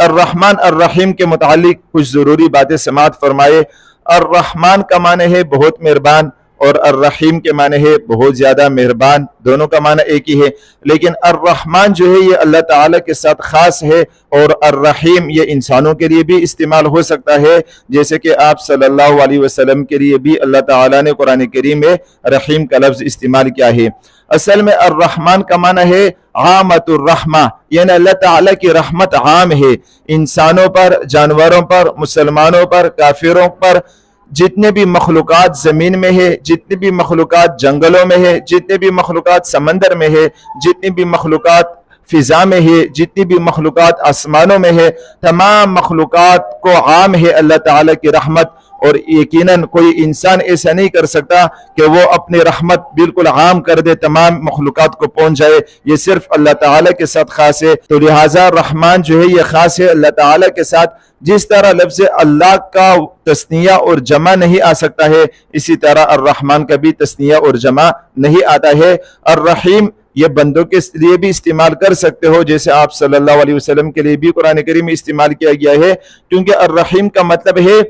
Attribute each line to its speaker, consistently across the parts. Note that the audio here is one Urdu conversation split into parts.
Speaker 1: الرحمن الرحیم کے متعلق کچھ ضروری باتیں سماعت فرمائے۔ الرحمن کا معنی ہے بہت مہربان، اور الرحیم کے معنی ہے بہت زیادہ مہربان، دونوں کا معنی ایک ہی ہے، لیکن الرحمن جو ہے یہ اللہ تعالیٰ کے ساتھ خاص ہے، اور الرحیم یہ انسانوں کے لیے بھی استعمال ہو سکتا ہے، جیسے کہ آپ صلی اللہ علیہ وسلم کے لیے بھی اللہ تعالیٰ نے قرآن کریم میں رحیم کا لفظ استعمال کیا ہے۔ اصل میں الرحمن کا معنی ہے عامۃ الرحمہ، یعنی اللہ تعالیٰ کی رحمت عام ہے انسانوں پر، جانوروں پر، مسلمانوں پر، کافروں پر، جتنے بھی مخلوقات زمین میں ہے، جتنے بھی مخلوقات جنگلوں میں ہے، جتنے بھی مخلوقات سمندر میں ہے، جتنے بھی مخلوقات فضا میں ہے، جتنی بھی مخلوقات آسمانوں میں ہے، تمام مخلوقات کو عام ہے اللہ تعالیٰ کی رحمت، اور یقیناً کوئی انسان ایسا نہیں کر سکتا کہ وہ اپنی رحمت بالکل عام کر دے، تمام مخلوقات کو پہنچ جائے، یہ صرف اللہ تعالیٰ کے ساتھ خاص ہے۔ تو لہٰذا رحمان جو ہے یہ خاص ہے اللہ تعالیٰ کے ساتھ، جس طرح لفظ اللہ کا تثنیہ اور جمع نہیں آ سکتا ہے، اسی طرح الرحمن کا بھی تثنیہ اور جمع نہیں آتا ہے۔ الرحیم یہ بندوں کے لیے بھی استعمال کر سکتے ہو، جیسے آپ صلی اللہ علیہ وسلم کے لیے بھی قرآن کریم میں استعمال کیا گیا ہے، کیونکہ الرحیم کا مطلب ہے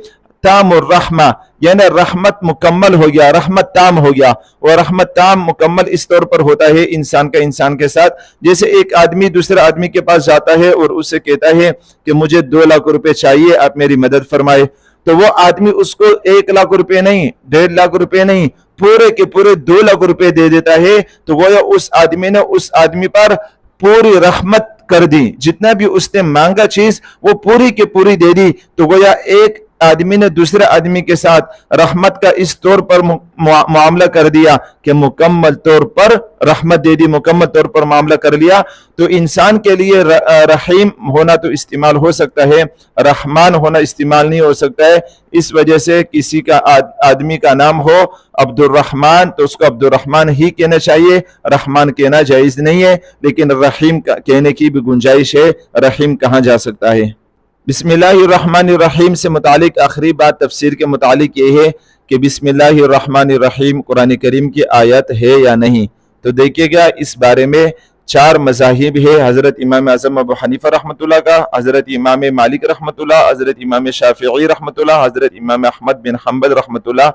Speaker 1: تام الرحمہ، یعنی رحمت مکمل ہو گیا، رحمت تام ہو گیا، اور رحمت تام مکمل اس طور پر ہوتا ہے انسان کا انسان کے ساتھ، جیسے ایک آدمی دوسرے آدمی کے پاس جاتا ہے اور اسے کہتا ہے کہ مجھے 2 لاکھ روپے چاہیے، آپ میری مدد فرمائے، تو وہ آدمی اس کو 1 لاکھ روپے نہیں، 1.5 لاکھ روپے نہیں، پورے کے پورے 2 لاکھ روپے دے دیتا ہے، تو وہ اس آدمی نے اس آدمی پر پوری رحمت کر دی، جتنا بھی اس نے مانگا چیز وہ پوری کے پوری دے دی، تو گویا ایک آدمی نے دوسرے آدمی کے ساتھ رحمت کا اس طور پر معاملہ کر دیا کہ مکمل طور پر رحمت دے دی، مکمل طور پر معاملہ کر لیا۔ تو انسان کے لیے رحیم ہونا تو استعمال ہو سکتا ہے، رحمان ہونا استعمال نہیں ہو سکتا ہے، اس وجہ سے کسی کا آدمی کا نام ہو عبد الرحمن تو اس کو عبد الرحمن ہی کہنا چاہیے، رحمان کہنا جائز نہیں ہے، لیکن رحیم کہنے کی بھی گنجائش ہے، رحیم کہاں جا سکتا ہے۔ بسم اللہ الرحمن الرحیم سے متعلق آخری بات تفسیر کے متعلق یہ ہے کہ بسم اللہ الرحمن الرحیم قرآن کریم کی آیت ہے یا نہیں، تو دیکھیے گا اس بارے میں 4 مذاہب ہے، حضرت امام اعظم ابو حنیفہ رحمۃ اللہ کا، حضرت امام مالک رحمۃ اللہ، حضرت امام شافعی رحمۃ اللہ، حضرت امام احمد بن حنبل رحمۃ اللہ،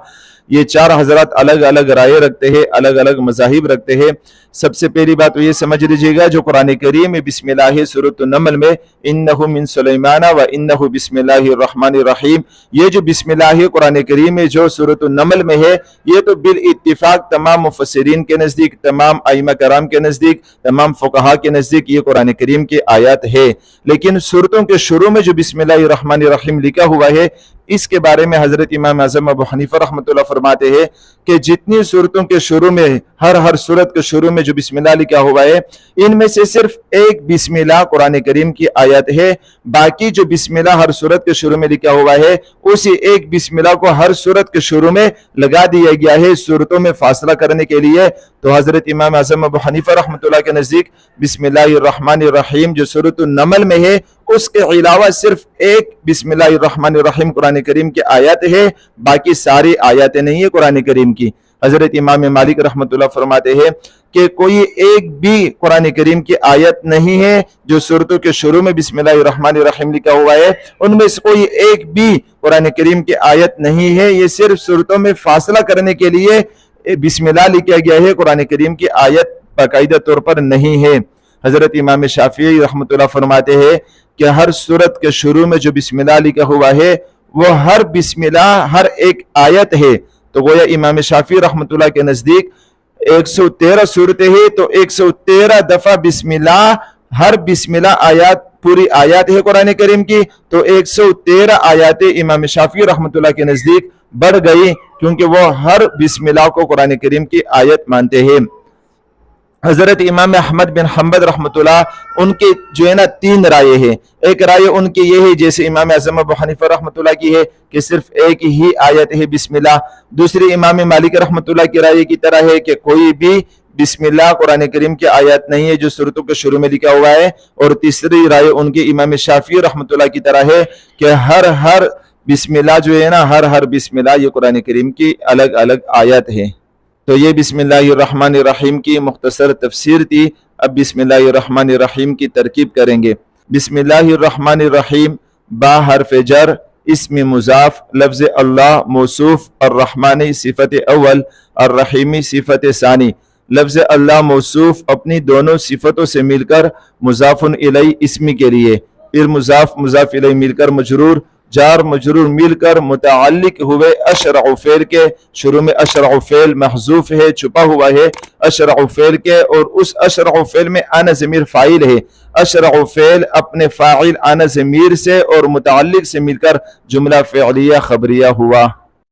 Speaker 1: یہ 4 حضرات الگ الگ رائے رکھتے ہیں، الگ الگ مذاہب رکھتے ہیں۔ سب سے پہلی بات تو یہ سمجھ لیجیے گا جو قرآن کریم میں بسم اللہ سورۃ النمل میں انہ من سلیمان و انہ بسم اللہ الرحمن الرحیم، یہ جو بسم اللہ قرآن کریم میں جو سورۃ النمل میں ہے، یہ تو بالاتفاق تمام مفسرین کے نزدیک، تمام ائمہ کرام کے نزدیک، تمام فقہا کے نزدیک یہ قرآن کریم کی آیات ہے، لیکن سورتوں کے شروع میں جو بسم اللہ الرحمن الرحیم لکھا ہوا ہے، اس کے بارے میں حضرت امام اعظم ابو حنیفہ رحمۃ اللہ فرماتے ہیں کہ جتنی سورتوں کے شروع میں ہر سورت کے شروع میں جو بسم اللہ لکھا ہوا ہے، ان میں سے صرف ایک بسم اللہ قرآن کریم کی آیت ہے، باقی جو بسم اللہ ہر سورت کے شروع میں لکھا ہوا ہے اسی ایک بسم اللہ کو ہر سورت کے شروع میں لگا دیا گیا ہے سورتوں میں فاصلہ کرنے کے لیے۔ تو حضرت امام اعظم ابو حنیفہ رحمۃ اللہ کے نزدیک بسم اللہ الرحمن الرحیم جو سورۃ النمل میں ہے، اس کے علاوہ صرف ایک بسم اللہ الرحمن الرحیم قرآن کریم کی آیت ہے، باقی ساری آیاتیں نہیں ہیں قرآن کریم کی۔ حضرت امام مالک رحمۃ اللہ فرماتے ہیں کہ کوئی ایک بھی قرآن کریم کی آیت نہیں ہے جو سورتوں کے شروع میں بسم اللہ الرحمن الرحیم لکھا ہوا ہے، ان میں سے کوئی ایک بھی قرآن کریم کی آیت نہیں ہے، یہ صرف سورتوں میں فاصلہ کرنے کے لیے بسم اللہ لکھا گیا ہے، قرآن کریم کی آیت باقاعدہ طور پر نہیں ہے۔ حضرت امام شافعی رحمۃ اللہ فرماتے ہیں کہ ہر سورت کے شروع میں جو بسم اللہ لکھا ہوا ہے وہ ہر بسم اللہ ہر ایک آیت ہے، تو گویا امام شافعی رحمۃ اللہ کے نزدیک 113 صورتیں ہیں، تو 113 دفعہ بسم اللہ، ہر بسم اللہ آیات پوری آیات ہے قرآن کریم کی، تو 113 آیات امام شافعی رحمۃ اللہ کے نزدیک بڑھ گئی، کیونکہ وہ ہر بسم اللہ کو قرآن کریم کی آیت مانتے ہیں۔ حضرت امام احمد بن حنبل رحمۃ اللہ ان کے جو ہے نا 3 رائے ہیں، ایک رائے ان کی یہ ہے جیسے امام اعظم ابو حنیفہ رحمۃ اللہ کی ہے کہ صرف ایک ہی آیت ہے بسم اللہ، دوسری امام مالک رحمۃ اللہ کی رائے کی طرح ہے کہ کوئی بھی بسم اللہ قرآن کریم کی آیت نہیں ہے جو سورتوں کے شروع میں لکھا ہوا ہے، اور تیسری رائے ان کے امام شافعی رحمۃ اللہ کی طرح ہے کہ ہر بسم اللہ جو ہے نا ہر بسم اللہ یہ قرآن کریم کی الگ الگ آیت ہے۔ تو یہ بسم اللہ الرحمن الرحیم کی مختصر تفسیر تھی، اب بسم اللہ الرحمن الرحیم کی ترکیب کریں گے۔ بسم اللہ الرحمن الرحیم با حرف جر، اسم مضاف، لفظ اللہ موصوف، الرحمن صفت اول، الرحیمی صفت ثانی۔ لفظ اللہ موصوف اپنی دونوں صفتوں سے مل کر مضاف الیہ اسم کے لیے، پھر مضاف مضاف الیہ مل کر مجرور، جار مجرور مل کر متعلق ہوئے اشرع فعل کے۔ شروع میں اشرع فعل محذوف ہے، چھپا ہوا ہے اشرع فعل کے، اور اس اشرع فعل میں انا ضمیر فاعل ہے۔ اشرع فعل اپنے فاعل انا ضمیر سے اور متعلق سے مل کر جملہ فعلیہ خبریہ ہوا۔